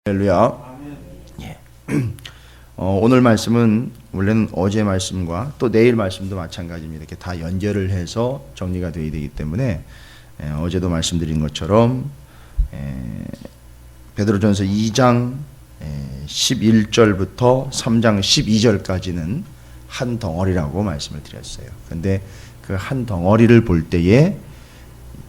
할렐루야. 예. 오늘 말씀은 원래는 어제 말씀과 또 내일 말씀도 마찬가지입니다. 이렇게 다 연결을 해서 정리가 되어야 되기 때문에 어제도 말씀드린 것처럼 베드로전서 2장 11절부터 3장 12절까지는 한 덩어리라고 말씀을 드렸어요. 근데 그 한 덩어리를 볼 때에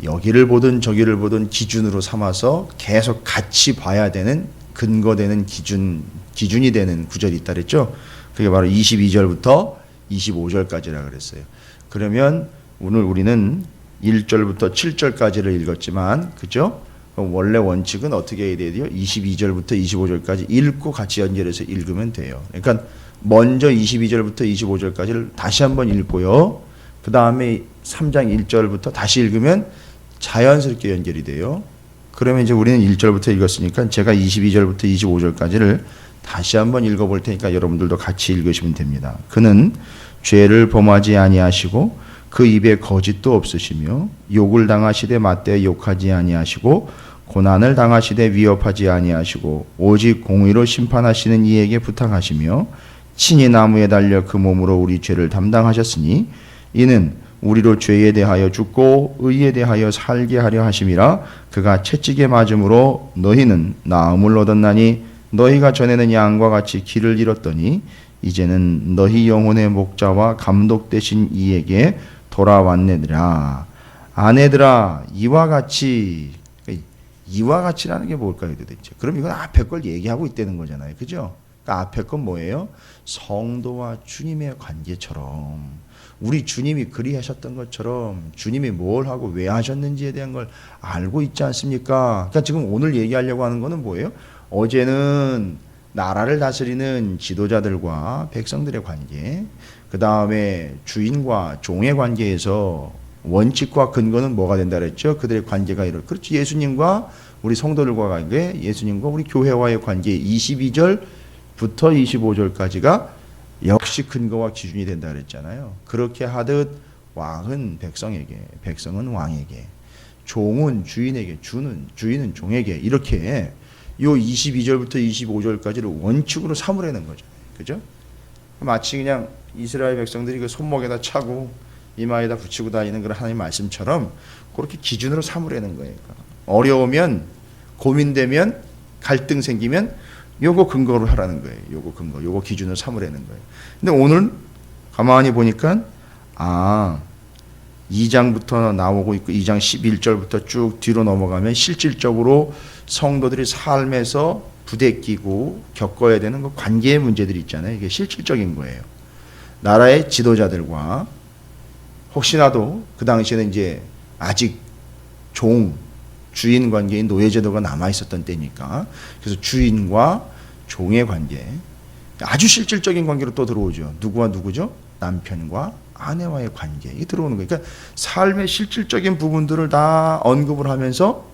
여기를 보든 저기를 보든 기준으로 삼아서 계속 같이 봐야 되는 근거되는 기준이 되는 구절이 있다 그랬죠. 그게 바로 22절부터 25절까지라 그랬어요. 그러면 오늘 우리는 1절부터 7절까지를 읽었지만, 그죠? 그럼 원래 원칙은 어떻게 해야 돼요? 22절부터 25절까지 읽고 같이 연결해서 읽으면 돼요. 그러니까 먼저 22절부터 25절까지를 다시 한번 읽고요. 그 다음에 3장 1절부터 다시 읽으면 자연스럽게 연결이 돼요. 그러면 이제 우리는 1절부터 읽었으니까 제가 22절부터 25절까지를 다시 한번 읽어볼 테니까 여러분들도 같이 읽으시면 됩니다. 그는 죄를 범하지 아니하시고 그 입에 거짓도 없으시며 욕을 당하시되 맞대어 욕하지 아니하시고 고난을 당하시되 위협하지 아니하시고 오직 공의로 심판하시는 이에게 부탁하시며 친히 나무에 달려 그 몸으로 우리 죄를 담당하셨으니 이는 우리로 죄에 대하여 죽고 의에 대하여 살게 하려 하심이라. 그가 채찍에 맞음으로 너희는 나음을 얻었나니 너희가 전에는 양과 같이 길을 잃었더니 이제는 너희 영혼의 목자와 감독 되신 이에게 돌아왔느니라. 아내들아 이와 같이라는 게 뭘까요 도대체? 그럼 이건 앞에 걸 얘기하고 있다는 거잖아요. 그죠? 그러니까 앞에 건 뭐예요? 성도와 주님의 관계처럼 우리 주님이 그리하셨던 것처럼 주님이 뭘 하고 왜 하셨는지에 대한 걸 알고 있지 않습니까? 그러니까 지금 오늘 얘기하려고 하는 거는 뭐예요? 어제는 나라를 다스리는 지도자들과 백성들의 관계, 그 다음에 주인과 종의 관계에서 원칙과 근거는 뭐가 된다 그랬죠? 그들의 관계가 그렇죠. 예수님과 우리 성도들과 관계, 예수님과 우리 교회와의 관계 22절부터 25절까지가 역시 근거와 기준이 된다 그랬잖아요. 그렇게 하듯 왕은 백성에게, 백성은 왕에게, 종은 주인에게, 주인은 종에게, 이렇게 요 22절부터 25절까지를 원칙으로 삼으라는 거죠. 그죠? 마치 그냥 이스라엘 백성들이 그 손목에다 차고 이마에다 붙이고 다니는 그런 하나님의 말씀처럼 그렇게 기준으로 삼으라는 거예요. 어려우면, 고민되면, 갈등 생기면 요거 근거로 하라는 거예요. 요거 근거, 요거 기준으로 삼으라는 거예요. 근데 오늘 가만히 보니까 2장부터 나오고 있고 2장 11절부터 쭉 뒤로 넘어가면 실질적으로 성도들이 삶에서 부대끼고 겪어야 되는 그 관계의 문제들이 있잖아요. 이게 실질적인 거예요. 나라의 지도자들과 혹시나도 그 당시에는 이제 아직 주인 관계인 노예제도가 남아 있었던 때니까, 그래서 주인과 종의 관계, 아주 실질적인 관계로 또 들어오죠. 누구와 누구죠? 남편과 아내와의 관계, 이게 들어오는 거예요. 그러니까 삶의 실질적인 부분들을 다 언급을 하면서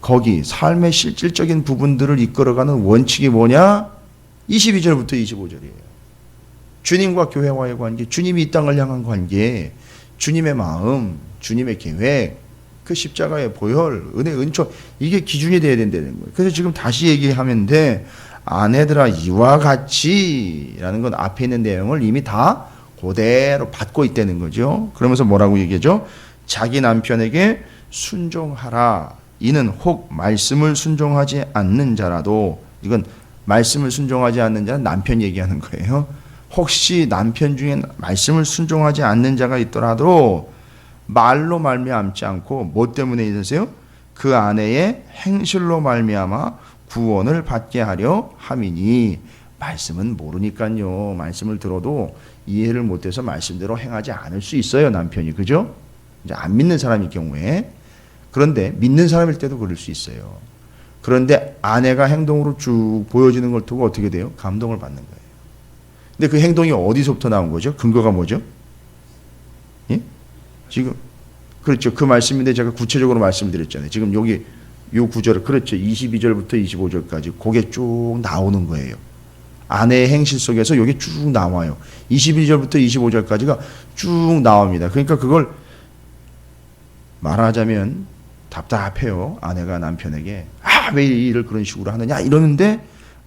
거기 삶의 실질적인 부분들을 이끌어가는 원칙이 뭐냐? 22절부터 25절이에요. 주님과 교회와의 관계, 주님이 이 땅을 향한 관계, 주님의 마음, 주님의 계획, 그 십자가의 보혈, 은혜, 은총, 이게 기준이 돼야 된다는 거예요. 그래서 지금 다시 얘기하면 돼. 아내들아 이와 같이라는 건 앞에 있는 내용을 이미 다 그대로 받고 있다는 거죠. 그러면서 뭐라고 얘기하죠? 자기 남편에게 순종하라. 이는 혹 말씀을 순종하지 않는 자라도, 이건 말씀을 순종하지 않는 자는 남편 얘기하는 거예요. 혹시 남편 중에 말씀을 순종하지 않는 자가 있더라도 말로 말미암지 않고 뭐 때문에 있으세요? 그 아내의 행실로 말미암아 구원을 받게 하려 함이니. 말씀은 모르니까요. 말씀을 들어도 이해를 못해서 말씀대로 행하지 않을 수 있어요, 남편이. 그죠? 이제 안 믿는 사람일 경우에. 그런데 믿는 사람일 때도 그럴 수 있어요. 그런데 아내가 행동으로 쭉 보여지는 걸 두고 어떻게 돼요? 감동을 받는 거예요. 근데 그 행동이 어디서부터 나온 거죠? 근거가 뭐죠? 예? 지금 그렇죠. 그 말씀인데 제가 구체적으로 말씀드렸잖아요. 지금 여기 요 구절을, 그렇죠. 22절부터 25절까지 그게 쭉 나오는 거예요. 아내의 행실 속에서 여기 쭉 나와요. 22절부터 25절까지가 쭉 나옵니다. 그러니까 그걸 말하자면 답답해요. 아내가 남편에게 왜 이 일을 그런 식으로 하느냐 이러는데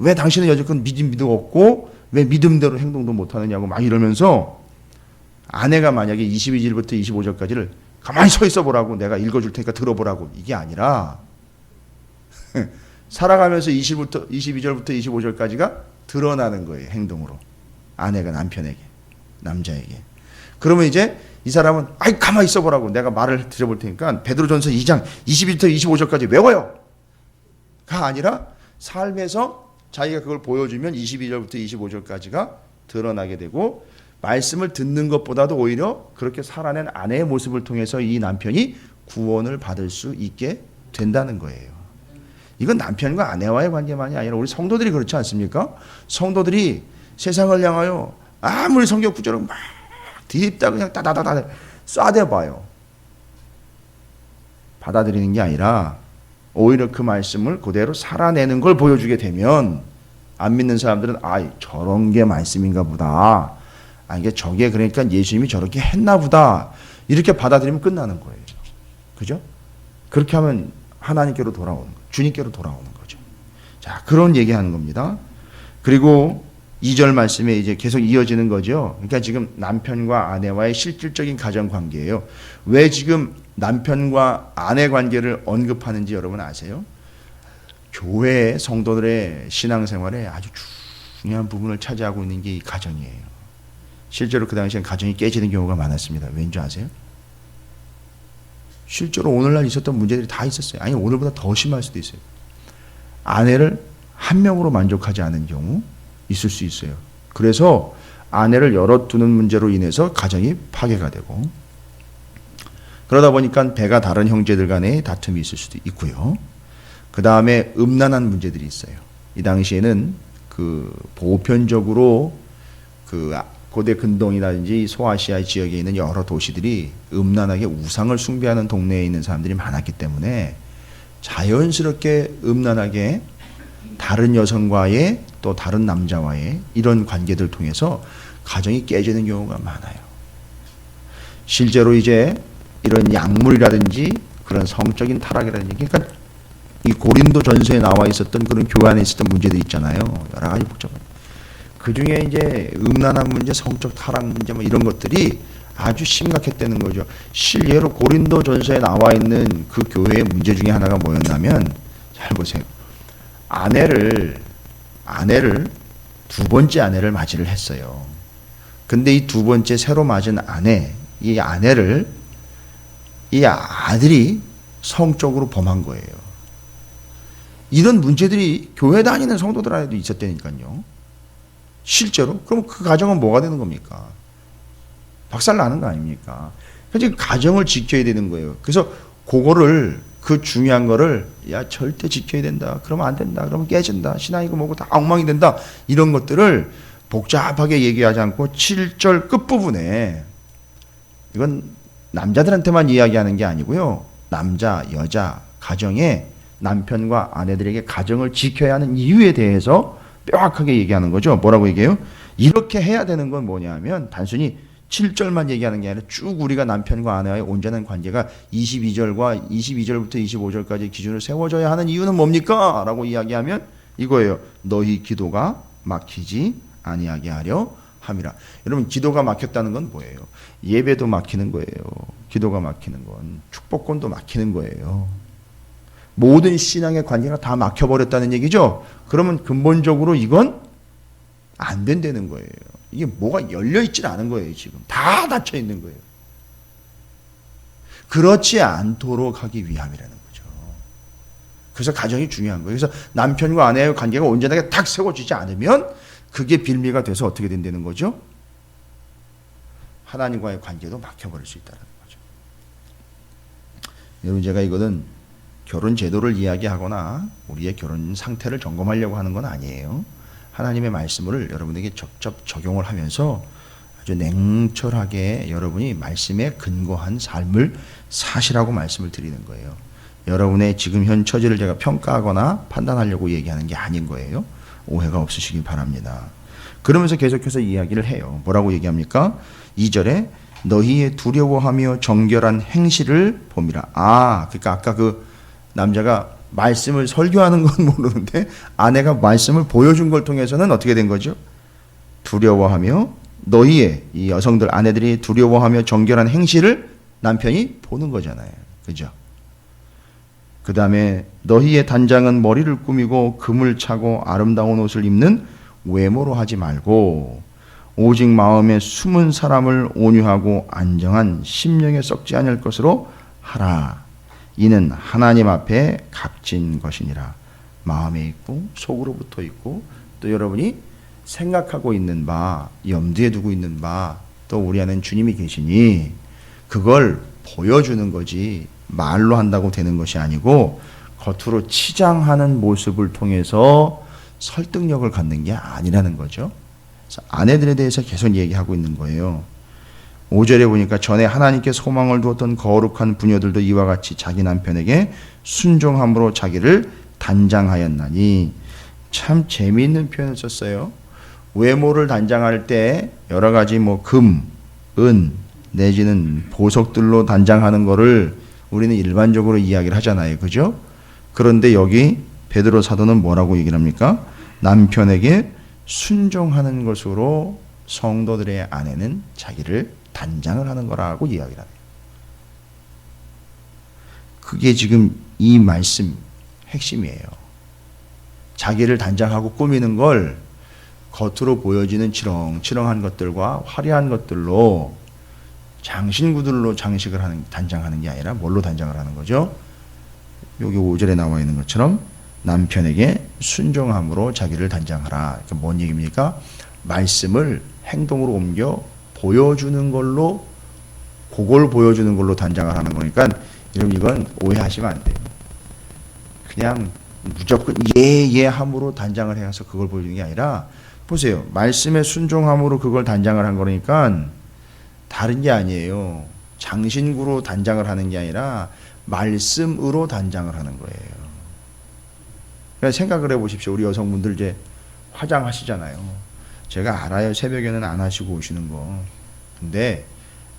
왜 당신은 여지껏 믿음도 없고 왜 믿음대로 행동도 못하느냐고 막 이러면서 아내가 만약에 22절부터 25절까지를 가만히 서 있어 보라고 내가 읽어줄 테니까 들어보라고 이게 아니라 살아가면서 22절부터 25절까지가 드러나는 거예요. 행동으로. 아내가 남편에게, 남자에게. 그러면 이제 이 사람은 아이 가만히 있어 보라고 내가 말을 드려볼 테니까 베드로전서 2장 22절부터 25절까지 외워요. 가 아니라 삶에서 자기가 그걸 보여주면 22절부터 25절까지가 드러나게 되고 말씀을 듣는 것보다도 오히려 그렇게 살아낸 아내의 모습을 통해서 이 남편이 구원을 받을 수 있게 된다는 거예요. 이건 남편과 아내와의 관계만이 아니라 우리 성도들이 그렇지 않습니까? 성도들이 세상을 향하여 아무리 성경 구절을 막 뒤집다 그냥 따다다다 쏴대봐요. 받아들이는 게 아니라 오히려 그 말씀을 그대로 살아내는 걸 보여주게 되면 안 믿는 사람들은 아 저런 게 말씀인가 보다. 아 이게 저게 그러니까 예수님이 저렇게 했나 보다. 이렇게 받아들이면 끝나는 거예요. 그죠? 그렇게 하면 하나님께로 돌아오는 거예요. 주님께로 돌아오는 거죠. 자, 그런 얘기하는 겁니다. 그리고 2절 말씀에 이제 계속 이어지는 거죠. 그러니까 지금 남편과 아내와의 실질적인 가정 관계예요. 왜 지금 남편과 아내 관계를 언급하는지 여러분 아세요? 교회 성도들의 신앙생활에 아주 중요한 부분을 차지하고 있는 게 이 가정이에요. 실제로 그 당시엔 가정이 깨지는 경우가 많았습니다. 왠지 아세요? 실제로 오늘날 있었던 문제들이 다 있었어요. 아니 오늘보다 더 심할 수도 있어요. 아내를 한 명으로 만족하지 않은 경우 있을 수 있어요. 그래서 아내를 열어두는 문제로 인해서 가정이 파괴가 되고 그러다 보니까 배가 다른 형제들 간에 다툼이 있을 수도 있고요. 그 다음에 음란한 문제들이 있어요. 이 당시에는 그 보편적으로 그 고대 근동이라든지 소아시아 지역에 있는 여러 도시들이 음란하게 우상을 숭배하는 동네에 있는 사람들이 많았기 때문에 자연스럽게 음란하게 다른 여성과의 또 다른 남자와의 이런 관계들 통해서 가정이 깨지는 경우가 많아요. 실제로 이제 이런 약물이라든지 그런 성적인 타락이라든지 그러니까 이 고린도 전서에 나와 있었던 그런 교회 안에 있었던 문제들 있잖아요. 여러 가지 복잡한. 그 중에 이제 음란한 문제, 성적 타락 문제 뭐 이런 것들이 아주 심각했다는 거죠. 실례로 고린도 전서에 나와 있는 그 교회의 문제 중에 하나가 뭐였냐면 잘 보세요. 아내를 두 번째 아내를 맞이를 했어요. 근데 이 두 번째 새로 맞은 이 아내를 이 아들이 성적으로 범한 거예요. 이런 문제들이 교회 다니는 성도들 안에도 있었다니까요. 실제로? 그럼 그 가정은 뭐가 되는 겁니까? 박살 나는 거 아닙니까? 그래서 가정을 지켜야 되는 거예요. 그래서 그거를 그 중요한 거를 야 절대 지켜야 된다. 그러면 안 된다. 그러면 깨진다. 신앙이고 뭐고 다 엉망이 된다. 이런 것들을 복잡하게 얘기하지 않고 7절 끝부분에 이건 남자들한테만 이야기하는 게 아니고요. 남자, 여자, 가정에 남편과 아내들에게 가정을 지켜야 하는 이유에 대해서 명확하게 얘기하는 거죠. 뭐라고 얘기해요? 이렇게 해야 되는 건 뭐냐면 단순히 7절만 얘기하는 게 아니라 쭉 우리가 남편과 아내와의 온전한 관계가 22절부터 25절까지 기준을 세워져야 하는 이유는 뭡니까? 라고 이야기하면 이거예요. 너희 기도가 막히지 아니하게 하려 함이라. 여러분 기도가 막혔다는 건 뭐예요? 예배도 막히는 거예요. 기도가 막히는 건 축복권도 막히는 거예요. 모든 신앙의 관계가 다 막혀버렸다는 얘기죠. 그러면 근본적으로 이건 안 된다는 거예요. 이게 뭐가 열려있질 않은 거예요. 지금 다 닫혀 있는 거예요. 그렇지 않도록 하기 위함이라는 거죠. 그래서 가정이 중요한 거예요. 그래서 남편과 아내의 관계가 온전하게 딱 세워지지 않으면 그게 빌미가 돼서 어떻게 된다는 거죠? 하나님과의 관계도 막혀버릴 수 있다는 거죠. 여러분 제가 이거는 결혼 제도를 이야기하거나 우리의 결혼 상태를 점검하려고 하는 건 아니에요. 하나님의 말씀을 여러분에게 직접 적용을 하면서 아주 냉철하게 여러분이 말씀에 근거한 삶을 사시라고 말씀을 드리는 거예요. 여러분의 지금 현 처지를 제가 평가하거나 판단하려고 얘기하는 게 아닌 거예요. 오해가 없으시길 바랍니다. 그러면서 계속해서 이야기를 해요. 뭐라고 얘기합니까? 2절에 너희의 두려워하며 정결한 행실을 봄이라. 그러니까 아까 그 남자가 말씀을 설교하는 건 모르는데 아내가 말씀을 보여준 걸 통해서는 어떻게 된 거죠? 두려워하며 너희의 이 여성들 아내들이 두려워하며 정결한 행실을 남편이 보는 거잖아요. 그죠? 그 다음에 너희의 단장은 머리를 꾸미고 금을 차고 아름다운 옷을 입는 외모로 하지 말고 오직 마음에 숨은 사람을 온유하고 안정한 심령에 썩지 않을 것으로 하라. 이는 하나님 앞에 값진 것이니라. 마음에 있고 속으로 붙어 있고 또 여러분이 생각하고 있는 바, 염두에 두고 있는 바, 또 우리 안엔 주님이 계시니 그걸 보여주는 거지 말로 한다고 되는 것이 아니고 겉으로 치장하는 모습을 통해서 설득력을 갖는 게 아니라는 거죠. 아내들에 대해서 계속 얘기하고 있는 거예요. 5절에 보니까 전에 하나님께 소망을 두었던 거룩한 부녀들도 이와 같이 자기 남편에게 순종함으로 자기를 단장하였나니. 참 재미있는 표현을 썼어요. 외모를 단장할 때 여러 가지 뭐 금, 은 내지는 보석들로 단장하는 거를 우리는 일반적으로 이야기를 하잖아요. 그죠? 그런데 여기 베드로 사도는 뭐라고 얘기를 합니까? 남편에게 순종하는 것으로 성도들의 아내는 자기를 단장을 하는 거라고 이야기를 합니다. 그게 지금 이 말씀 핵심이에요. 자기를 단장하고 꾸미는 걸 겉으로 보여지는 치렁치렁한 것들과 화려한 것들로 장신구들로 장식을 하는, 단장하는 게 아니라 뭘로 단장을 하는 거죠? 여기 5절에 나와 있는 것처럼 남편에게 순종함으로 자기를 단장하라. 뭔 얘기입니까? 말씀을 행동으로 옮겨 보여주는 걸로, 그걸 보여주는 걸로 단장을 하는 거니까 여러분 이건 오해하시면 안 돼요. 그냥 무조건 예함으로 단장을 해서 그걸 보여주는 게 아니라 보세요. 말씀에 순종함으로 그걸 단장을 한 거니까 다른 게 아니에요. 장신구로 단장을 하는 게 아니라 말씀으로 단장을 하는 거예요. 그러니까 생각을 해보십시오. 우리 여성분들 이제 화장하시잖아요. 제가 알아요. 새벽에는 안 하시고 오시는 거. 근데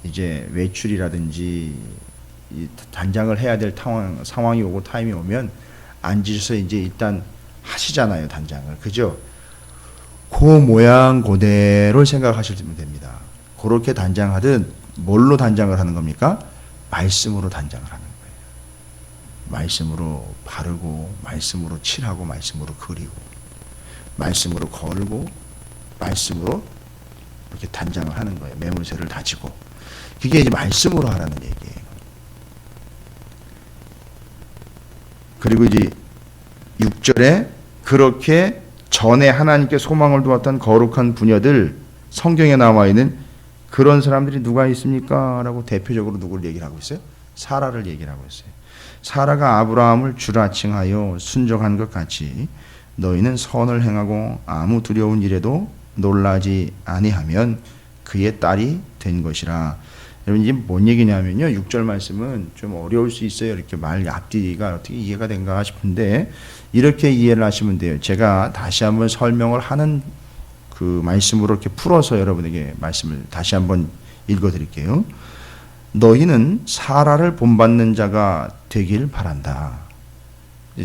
이제 외출이라든지 단장을 해야 될 상황이 오고 타임이 오면 앉으셔서 이제 일단 하시잖아요. 단장을. 그죠? 그 모양 그대로 생각하시면 됩니다. 그렇게 단장하든 뭘로 단장을 하는 겁니까? 말씀으로 단장을 하는 거예요. 말씀으로 바르고 말씀으로 칠하고 말씀으로 그리고 말씀으로 걸고 말씀으로 이렇게 단장을 하는 거예요. 매물새를 다지고. 그게 이제 말씀으로 하라는 얘기예요. 그리고 이제 6절에 그렇게 전에 하나님께 소망을 두었던 거룩한 부녀들, 성경에 나와 있는 그런 사람들이 누가 있습니까? 라고 대표적으로 누구를 얘기를 하고 있어요? 사라를 얘기를 하고 있어요. 사라가 아브라함을 주라 칭하여 순종한 것 같이 너희는 선을 행하고 아무 두려운 일에도 놀라지 아니하면 그의 딸이 된 것이라. 여러분 이게 뭔 얘기냐면요. 6절 말씀은 좀 어려울 수 있어요. 이렇게 말 앞뒤가 어떻게 이해가 된가 싶은데 이렇게 이해를 하시면 돼요. 제가 다시 한번 설명을 하는 그 말씀으로 이렇게 풀어서 여러분에게 말씀을 다시 한번 읽어드릴게요. 너희는 사라를 본받는 자가 되길 바란다.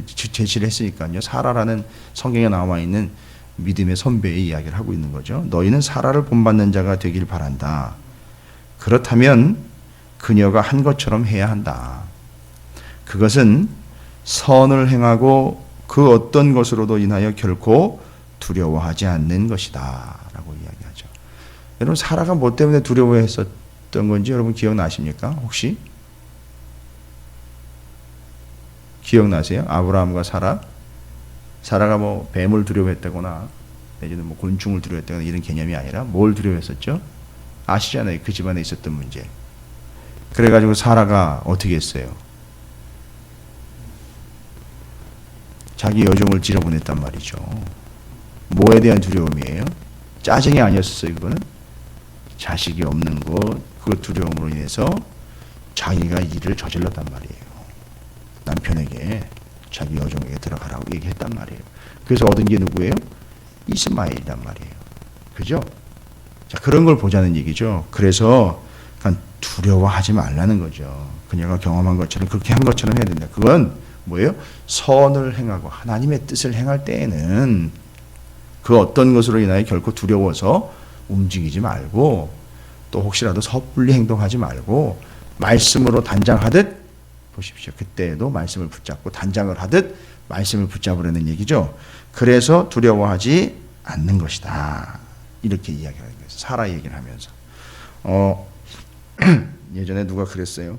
제시를 했으니까요. 사라라는 성경에 나와 있는 믿음의 선배의 이야기를 하고 있는 거죠. 너희는 사라를 본받는 자가 되길 바란다. 그렇다면 그녀가 한 것처럼 해야 한다. 그것은 선을 행하고 그 어떤 것으로도 인하여 결코 두려워하지 않는 것이다 라고 이야기하죠. 여러분 사라가 뭐 때문에 두려워했었던 건지 여러분 기억나십니까? 혹시? 기억나세요? 아브라함과 사라가 뭐 뱀을 두려워했다거나 내지는 뭐 곤충을 두려워했다거나 이런 개념이 아니라 뭘 두려워했었죠? 아시잖아요. 그 집안에 있었던 문제. 그래가지고 사라가 어떻게 했어요? 자기 여종을 찔러보냈단 말이죠. 뭐에 대한 두려움이에요? 짜증이 아니었어요. 그거는 자식이 없는 것, 그 두려움으로 인해서 자기가 일을 저질렀단 말이에요. 남편에게 자기 여종에게 들어가라고 얘기했단 말이에요. 그래서 얻은 게 누구예요? 이스마엘이란 말이에요. 그죠? 자, 그런 걸 보자는 얘기죠. 그래서 두려워하지 말라는 거죠. 그녀가 경험한 것처럼 그렇게 한 것처럼 해야 된다. 그건 뭐예요? 선을 행하고 하나님의 뜻을 행할 때에는 그 어떤 것으로 인하여 결코 두려워서 움직이지 말고 또 혹시라도 섣불리 행동하지 말고 말씀으로 단장하듯 보십시오. 그때에도 말씀을 붙잡고 단장을 하듯 말씀을 붙잡으려는 얘기죠. 그래서 두려워하지 않는 것이다. 이렇게 이야기하는 거예요. 사라 얘기를 하면서. 예전에 누가 그랬어요.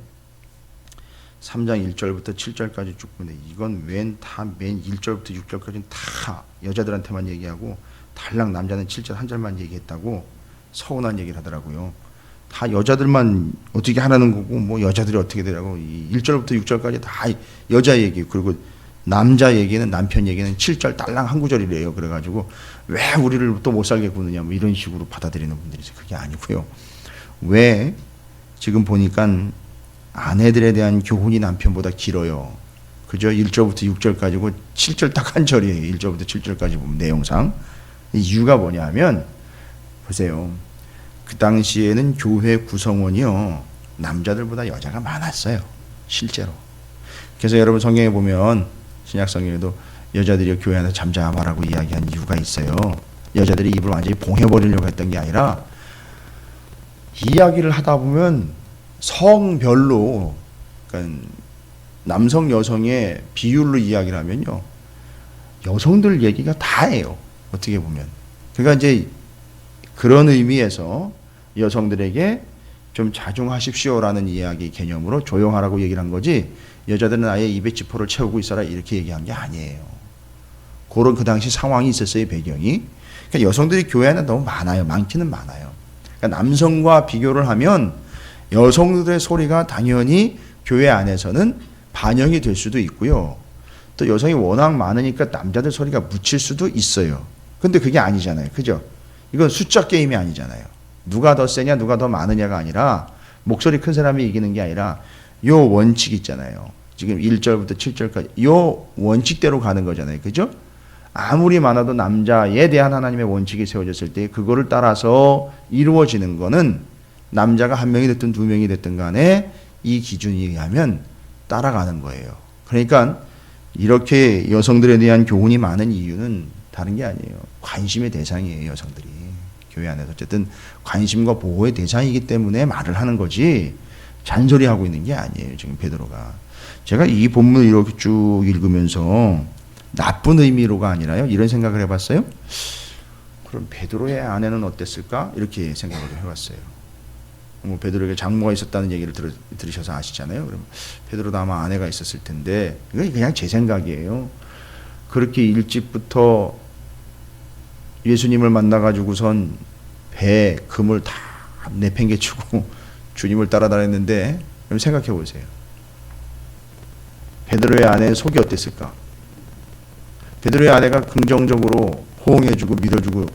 3장 1절부터 7절까지 쭉 보는데 이건 맨 1절부터 6절까지는 다 여자들한테만 얘기하고 달랑 남자는 7절 한 절만 얘기했다고 서운한 얘기를 하더라고요. 다 여자들만 어떻게 하라는 거고 뭐 여자들이 어떻게 되라고 1절부터 6절까지 다 여자 얘기 그리고 남자 얘기는 남편 얘기는 7절 딸랑 한 구절이래요. 그래가지고 왜 우리를 또 못 살게 구느냐 뭐 이런 식으로 받아들이는 분들이 있어요. 그게 아니고요. 왜 지금 보니까 아내들에 대한 교훈이 남편보다 길어요. 그죠? 1절부터 6절까지고 7절 딱 한 절이에요. 1절부터 7절까지 보면 내용상. 이유가 뭐냐면 보세요. 그 당시에는 교회 구성원이요. 남자들보다 여자가 많았어요. 실제로. 그래서 여러분 성경에 보면 신약 성경에도 여자들이 교회 안에서 잠잠 말라고 이야기한 이유가 있어요. 여자들이 입을 완전히 봉해버리려고 했던 게 아니라 이야기를 하다 보면 성별로 그러니까 남성 여성의 비율로 이야기를 하면요. 여성들 얘기가 다예요. 어떻게 보면. 그러니까 이제 그런 의미에서 여성들에게 좀 자중하십시오라는 이야기 개념으로 조용하라고 얘기를 한 거지 여자들은 아예 입에 지포를 채우고 있어라 이렇게 얘기한 게 아니에요. 그런 그 당시 상황이 있었어요. 배경이. 그러니까 여성들이 교회 안에 너무 많아요. 많기는 많아요. 그러니까 남성과 비교를 하면 여성들의 소리가 당연히 교회 안에서는 반영이 될 수도 있고요. 또 여성이 워낙 많으니까 남자들 소리가 묻힐 수도 있어요. 근데 그게 아니잖아요. 그죠? 이건 숫자 게임이 아니잖아요. 누가 더 세냐 누가 더 많으냐가 아니라 목소리 큰 사람이 이기는 게 아니라 요 원칙 있잖아요. 지금 1절부터 7절까지 요 원칙대로 가는 거잖아요. 그죠? 아무리 많아도 남자에 대한 하나님의 원칙이 세워졌을 때 그거를 따라서 이루어지는 거는 남자가 한 명이 됐든 두 명이 됐든 간에 이 기준에 의하면 따라가는 거예요. 그러니까 이렇게 여성들에 대한 교훈이 많은 이유는 다른 게 아니에요. 관심의 대상이에요. 여성들이. 교회 안에서 어쨌든 관심과 보호의 대상이기 때문에 말을 하는 거지 잔소리하고 있는 게 아니에요. 지금 베드로가. 제가 이 본문을 이렇게 쭉 읽으면서 나쁜 의미로가 아니라요. 이런 생각을 해봤어요. 그럼 베드로의 아내는 어땠을까? 이렇게 생각을 해봤어요. 뭐 베드로에게 장모가 있었다는 얘기를 들으셔서 아시잖아요. 그럼 베드로도 아마 아내가 있었을 텐데 이건 그냥 제 생각이에요. 그렇게 일찍부터 예수님을 만나가지고선 배에 금을 다 내팽개치고 주님을 따라다녔는데 그럼 생각해 보세요. 베드로의 아내의 속이 어땠을까? 베드로의 아내가 긍정적으로 호응해주고 믿어주고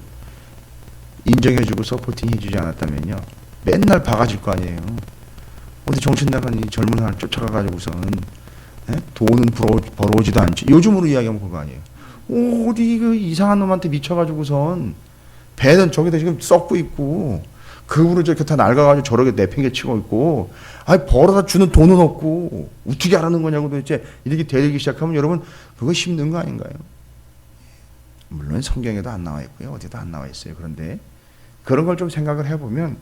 인정해주고 서포팅해주지 않았다면요. 맨날 박아질 거 아니에요. 어디 정신 나간 이 젊은 사람 쫓아가가지고서는 돈은 벌어오지도 않지. 요즘으로 이야기하면 그거 아니에요. 어디 그 이상한 놈한테 미쳐가지고선 배는 저기다 지금 썩고 있고 그으로 저렇게 다 낡아가지고 저렇게 내팽개치고 있고 아니 벌어다 주는 돈은 없고 어떻게 하라는 거냐고 도대체 이렇게 되기 시작하면 여러분 그거 힘든 거 아닌가요? 물론 성경에도 안 나와 있고요. 어디도 안 나와 있어요. 그런데 그런 걸 좀 생각을 해보면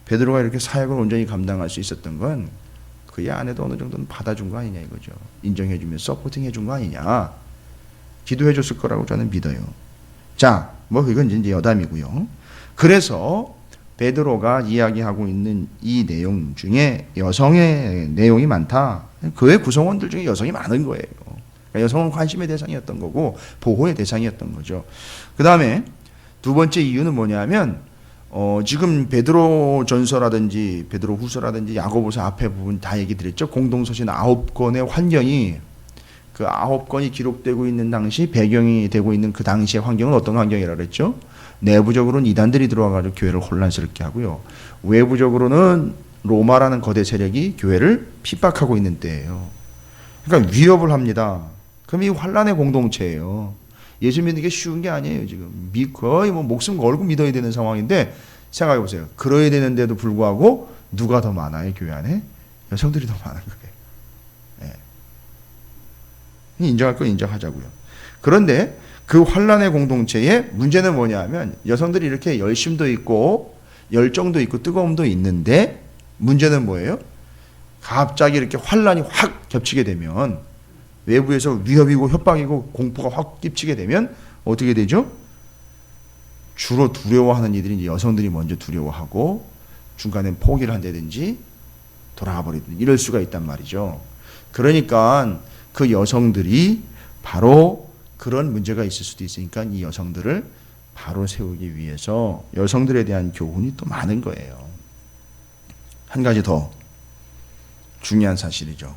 베드로가 이렇게 사역을 온전히 감당할 수 있었던 건 그의 아내도 어느 정도는 받아준 거 아니냐 이거죠. 인정해주면 서포팅 해준 거 아니냐. 기도해줬을 거라고 저는 믿어요. 자, 뭐 이건 이제 여담이고요. 그래서 베드로가 이야기하고 있는 이 내용 중에 여성의 내용이 많다. 그의 구성원들 중에 여성이 많은 거예요. 그러니까 여성은 관심의 대상이었던 거고 보호의 대상이었던 거죠. 그 다음에 두 번째 이유는 뭐냐면 지금 베드로 전서라든지 베드로 후서라든지 야고보서 앞에 부분 다 얘기 드렸죠. 공동서신 9권의 환경이 그 9권이 기록되고 있는 당시 배경이 되고 있는 그 당시의 환경은 어떤 환경이라 그랬죠? 내부적으로는 이단들이 들어와가지고 교회를 혼란스럽게 하고요. 외부적으로는 로마라는 거대 세력이 교회를 핍박하고 있는 때예요. 그러니까 위협을 합니다. 그럼 이 환란의 공동체예요. 예수 믿는 게 쉬운 게 아니에요. 지금 거의 뭐 목숨 걸고 믿어야 되는 상황인데 생각해 보세요. 그러야 되는데도 불구하고 누가 더 많아요? 교회 안에 여성들이 더 많은 거예요. 네. 인정할 건 인정하자고요. 그런데 그 환란의 공동체의 문제는 뭐냐면 여성들이 이렇게 열심도 있고 열정도 있고 뜨거움도 있는데 문제는 뭐예요? 갑자기 이렇게 환란이 확 겹치게 되면 외부에서 위협이고 협박이고 공포가 확 끼치게 되면 어떻게 되죠? 주로 두려워하는 이들이 이제 여성들이 먼저 두려워하고 중간에 포기를 한다든지 돌아가 버리든지 이럴 수가 있단 말이죠. 그러니까 그 여성들이 바로 그런 문제가 있을 수도 있으니까 이 여성들을 바로 세우기 위해서 여성들에 대한 교훈이 또 많은 거예요. 한 가지 더 중요한 사실이죠.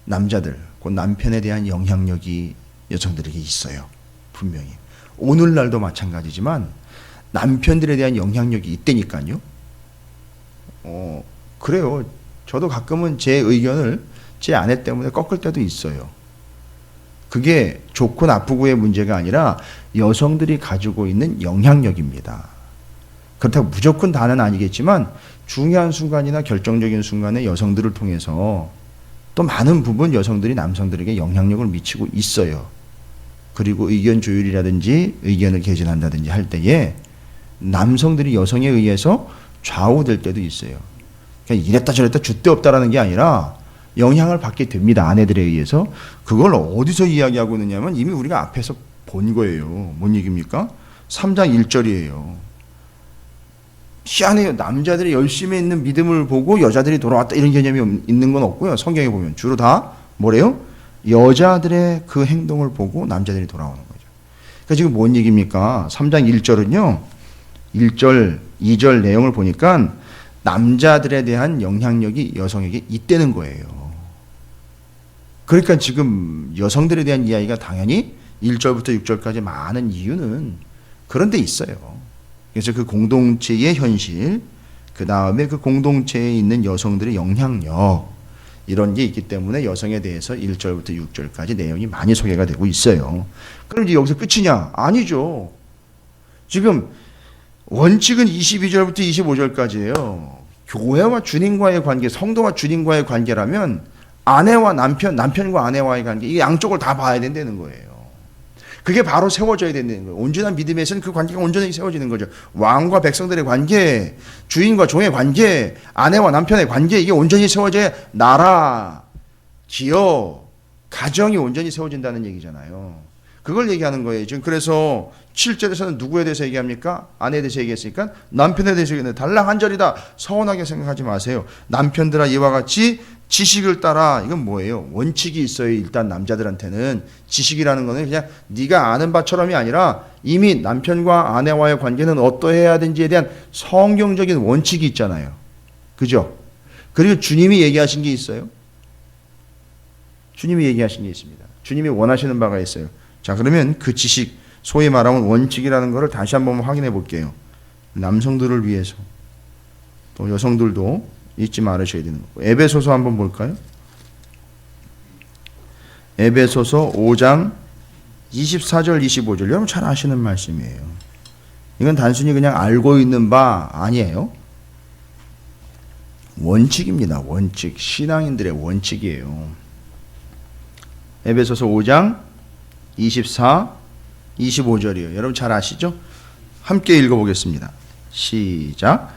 남자들, 곧 남편에 대한 영향력이 여성들에게 있어요. 분명히. 오늘날도 마찬가지지만 남편들에 대한 영향력이 있다니까요. 그래요. 저도 가끔은 제 의견을 제 아내 때문에 꺾을 때도 있어요. 그게 좋고 나쁘고의 문제가 아니라 여성들이 가지고 있는 영향력입니다. 그렇다고 무조건 다는 아니겠지만 중요한 순간이나 결정적인 순간에 여성들을 통해서 또 많은 부분 여성들이 남성들에게 영향력을 미치고 있어요. 그리고 의견 조율이라든지 의견을 개진한다든지 할 때에 남성들이 여성에 의해서 좌우될 때도 있어요. 그냥 이랬다 저랬다 줏대 없다라는 게 아니라 영향을 받게 됩니다. 아내들에 의해서. 그걸 어디서 이야기하고 있느냐면 이미 우리가 앞에서 본 거예요. 뭔 얘기입니까? 3장 1절이에요. 희한해요. 남자들이 열심히 있는 믿음을 보고 여자들이 돌아왔다 이런 개념이 있는 건 없고요. 성경에 보면 주로 다 뭐래요? 여자들의 그 행동을 보고 남자들이 돌아오는 거죠. 그러니까 지금 뭔 얘기입니까? 3장 1절은요. 1절, 2절 내용을 보니까 남자들에 대한 영향력이 여성에게 있다는 거예요. 그러니까 지금 여성들에 대한 이야기가 당연히 1절부터 6절까지 많은 이유는 그런 데 있어요. 그래서 그 공동체의 현실, 그 다음에 그 공동체에 있는 여성들의 영향력, 이런 게 있기 때문에 여성에 대해서 1절부터 6절까지 내용이 많이 소개가 되고 있어요. 그럼 이제 여기서 끝이냐? 아니죠. 지금 원칙은 22절부터 25절까지예요. 교회와 주님과의 관계, 성도와 주님과의 관계라면 아내와 남편, 남편과 아내와의 관계, 이 양쪽을 다 봐야 된다는 거예요. 그게 바로 세워져야 된다는 거예요. 온전한 믿음에서는 그 관계가 온전히 세워지는 거죠. 왕과 백성들의 관계, 주인과 종의 관계, 아내와 남편의 관계, 이게 온전히 세워져야 나라, 기업, 가정이 온전히 세워진다는 얘기잖아요. 그걸 얘기하는 거예요. 지금 그래서 7절에서는 누구에 대해서 얘기합니까? 아내에 대해서 얘기했으니까 남편에 대해서 얘기했는데 달랑 한 절이다. 서운하게 생각하지 마세요. 남편들아 이와 같이 지식을 따라. 이건 뭐예요? 원칙이 있어요. 일단 남자들한테는 지식이라는 거는 그냥 네가 아는 바처럼이 아니라 이미 남편과 아내와의 관계는 어떠해야 되는지에 대한 성경적인 원칙이 있잖아요. 그죠? 그리고 주님이 얘기하신 게 있어요. 주님이 얘기하신 게 있습니다. 주님이 원하시는 바가 있어요. 자, 그러면 그 지식, 소위 말하면 원칙이라는 것을 다시 한번 확인해 볼게요. 남성들을 위해서 또 여성들도 잊지 말으셔야 되는 거고. 에베소서 한번 볼까요? 에베소서 5장 24절 25절. 여러분 잘 아시는 말씀이에요. 이건 단순히 그냥 알고 있는 바 아니에요. 원칙입니다. 원칙. 신앙인들의 원칙이에요. 에베소서 5장 24, 25절이에요. 여러분 잘 아시죠? 함께 읽어보겠습니다. 시작.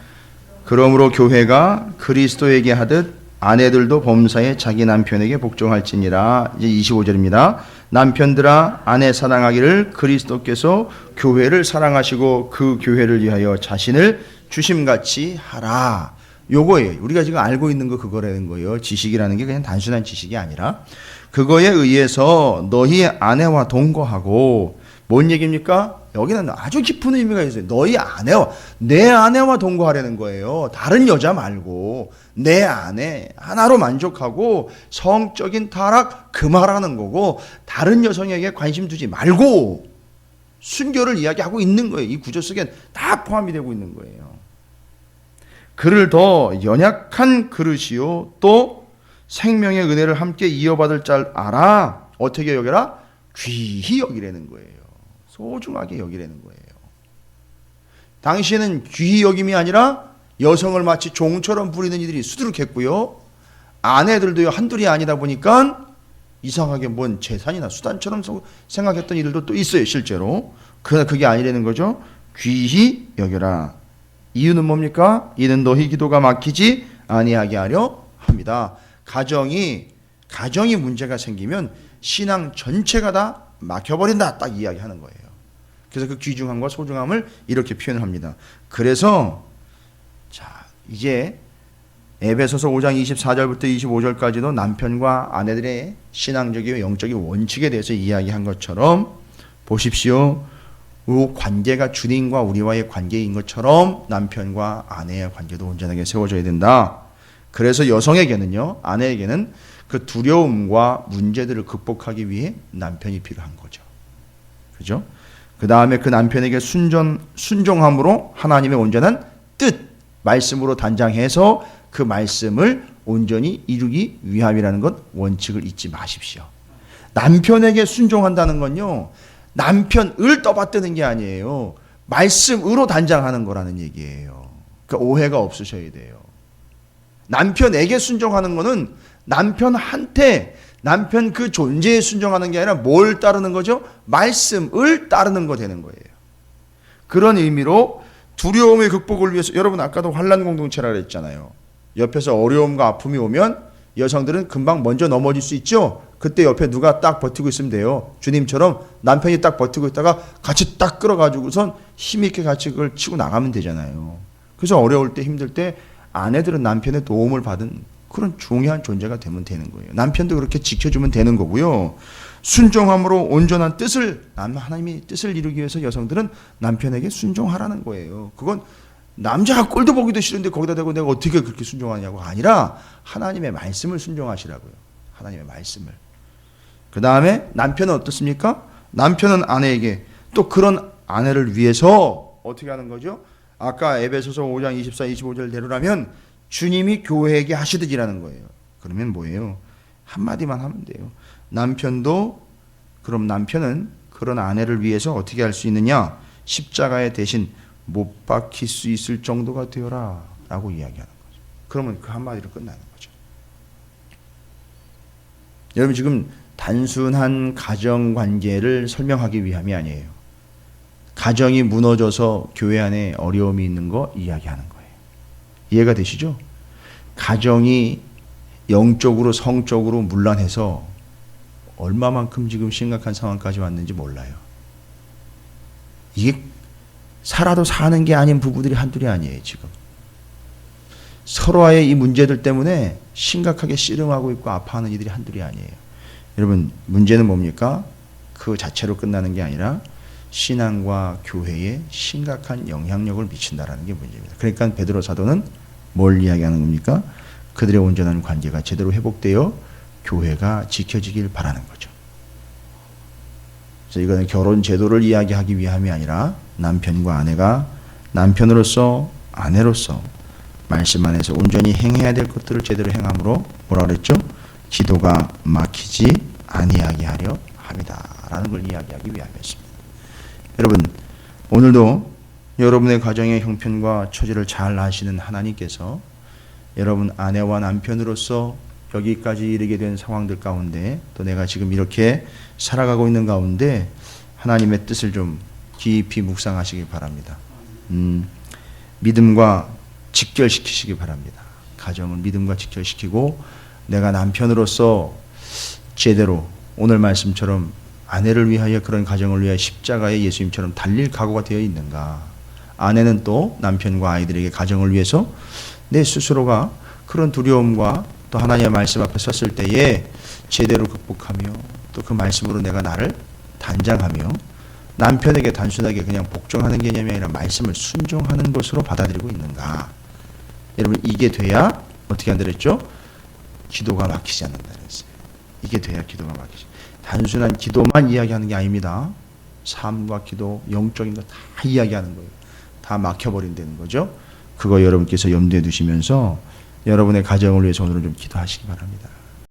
그러므로 교회가 그리스도에게 하듯 아내들도 범사에 자기 남편에게 복종할지니라. 이제 25절입니다. 남편들아 아내 사랑하기를 그리스도께서 교회를 사랑하시고 그 교회를 위하여 자신을 주심같이 하라. 요거예요. 우리가 지금 알고 있는 거 그거라는 거예요. 지식이라는 게 그냥 단순한 지식이 아니라 그거에 의해서 너희 아내와 동거하고. 뭔 얘기입니까? 여기는 아주 깊은 의미가 있어요. 너희 아내와, 내 아내와 동거하려는 거예요. 다른 여자 말고 내 아내 하나로 만족하고 성적인 타락 그만하는 거고 다른 여성에게 관심 두지 말고 순교를 이야기하고 있는 거예요. 이 구조 속엔 다 포함이 되고 있는 거예요. 그를 더 연약한 그릇이요 또 생명의 은혜를 함께 이어받을 줄 알아. 어떻게 여겨라? 귀히 여기라는 거예요. 소중하게 여기라는 거예요. 당시에는 귀히 여김이 아니라 여성을 마치 종처럼 부리는 이들이 수두룩했고요. 아내들도요 한둘이 아니다 보니까 이상하게 뭔 재산이나 수단처럼 생각했던 이들도 또 있어요, 실제로. 그러나 그게 아니라는 거죠. 귀히 여겨라. 이유는 뭡니까? 이는 너희 기도가 막히지 아니하게 하려 합니다. 가정이 문제가 생기면 신앙 전체가 다 막혀버린다. 딱 이야기하는 거예요. 그래서 그 귀중함과 소중함을 이렇게 표현을 합니다. 그래서 자, 이제 에베소서 5장 24절부터 25절까지도 남편과 아내들의 신앙적이고 영적인 원칙에 대해서 이야기한 것처럼 보십시오. 그 관계가 주님과 우리와의 관계인 것처럼 남편과 아내의 관계도 온전하게 세워져야 된다. 그래서 여성에게는요, 아내에게는 그 두려움과 문제들을 극복하기 위해 남편이 필요한 거죠. 그죠? 그 다음에 그 남편에게 순종함으로 하나님의 온전한 뜻, 말씀으로 단장해서 그 말씀을 온전히 이루기 위함이라는 것 원칙을 잊지 마십시오. 남편에게 순종한다는 건요, 남편을 떠받드는 게 아니에요. 말씀으로 단장하는 거라는 얘기예요. 그러니까 오해가 없으셔야 돼요. 남편에게 순종하는 거는 남편한테, 남편 그 존재에 순종하는 게 아니라 뭘 따르는 거죠? 말씀을 따르는 거 되는 거예요. 그런 의미로 두려움의 극복을 위해서, 여러분 아까도 환난 공동체라 그랬잖아요. 옆에서 어려움과 아픔이 오면 여성들은 금방 먼저 넘어질 수 있죠. 그때 옆에 누가 딱 버티고 있으면 돼요. 주님처럼 남편이 딱 버티고 있다가 같이 딱 끌어가지고선 힘있게 같이 그걸 치고 나가면 되잖아요. 그래서 어려울 때, 힘들 때 아내들은 남편의 도움을 받은 그런 중요한 존재가 되면 되는 거예요. 남편도 그렇게 지켜주면 되는 거고요. 순종함으로 온전한 뜻을, 하나님의 뜻을 이루기 위해서 여성들은 남편에게 순종하라는 거예요. 그건 남자가 꼴도 보기도 싫은데 거기다 대고 내가 어떻게 그렇게 순종하냐고가 아니라 하나님의 말씀을 순종하시라고요. 하나님의 말씀을. 그 다음에 남편은 어떻습니까? 남편은 아내에게 또 그런 아내를 위해서 어떻게 하는 거죠? 아까 에베소서 5장 24, 25절대로라면 주님이 교회에게 하시듯이라는 거예요. 그러면 뭐예요? 한마디만 하면 돼요. 그럼 남편은 그런 아내를 위해서 어떻게 할 수 있느냐? 십자가에 대신 못 박힐 수 있을 정도가 되어라 라고 이야기하는 거죠. 그러면 그 한마디로 끝나는 거죠. 여러분 지금 단순한 가정관계를 설명하기 위함이 아니에요. 가정이 무너져서 교회 안에 어려움이 있는 거 이야기하는 거예요. 이해가 되시죠? 가정이 영적으로 성적으로 문란해서 얼마만큼 지금 심각한 상황까지 왔는지 몰라요. 이게 살아도 사는 게 아닌 부부들이 한둘이 아니에요, 지금. 서로의 이 문제들 때문에 심각하게 씨름하고 있고 아파하는 이들이 한둘이 아니에요. 여러분, 문제는 뭡니까? 그 자체로 끝나는 게 아니라 신앙과 교회에 심각한 영향력을 미친다라는 게 문제입니다. 그러니까 베드로 사도는 뭘 이야기하는 겁니까? 그들의 온전한 관계가 제대로 회복되어 교회가 지켜지길 바라는 거죠. 그래서 이거는 결혼 제도를 이야기하기 위함이 아니라 남편과 아내가 남편으로서 아내로서 말씀 안에서 온전히 행해야 될 것들을 제대로 행함으로 뭐라 그랬죠? 기도가 막히지 아니하게 하려 합니다. 라는 걸 이야기하기 위함이었습니다. 여러분, 오늘도 여러분의 가정의 형편과 처지를 잘 아시는 하나님께서 여러분 아내와 남편으로서 여기까지 이르게 된 상황들 가운데 또 내가 지금 이렇게 살아가고 있는 가운데 하나님의 뜻을 좀 깊이 묵상하시기 바랍니다. 믿음과 직결시키시기 바랍니다. 가정을 믿음과 직결시키고 내가 남편으로서 제대로 오늘 말씀처럼 아내를 위하여 그런 가정을 위하여 십자가에 예수님처럼 달릴 각오가 되어 있는가. 아내는 또 남편과 아이들에게 가정을 위해서 내 스스로가 그런 두려움과 또 하나님의 말씀 앞에 섰을 때에 제대로 극복하며 또 그 말씀으로 내가 나를 단장하며 남편에게 단순하게 그냥 복종하는 개념이 아니라 말씀을 순종하는 것으로 받아들이고 있는가. 여러분 이게 돼야 어떻게 한다랬죠? 기도가 막히지 않는다 그랬어요. 이게 돼야 기도가 막히지. 단순한 기도만 이야기하는 게 아닙니다. 삶과 기도, 영적인 거 다 이야기하는 거예요. 다 막혀버린다는 거죠. 그거 여러분께서 염두에 두시면서 여러분의 가정을 위해서 오늘은 좀 기도하시기 바랍니다.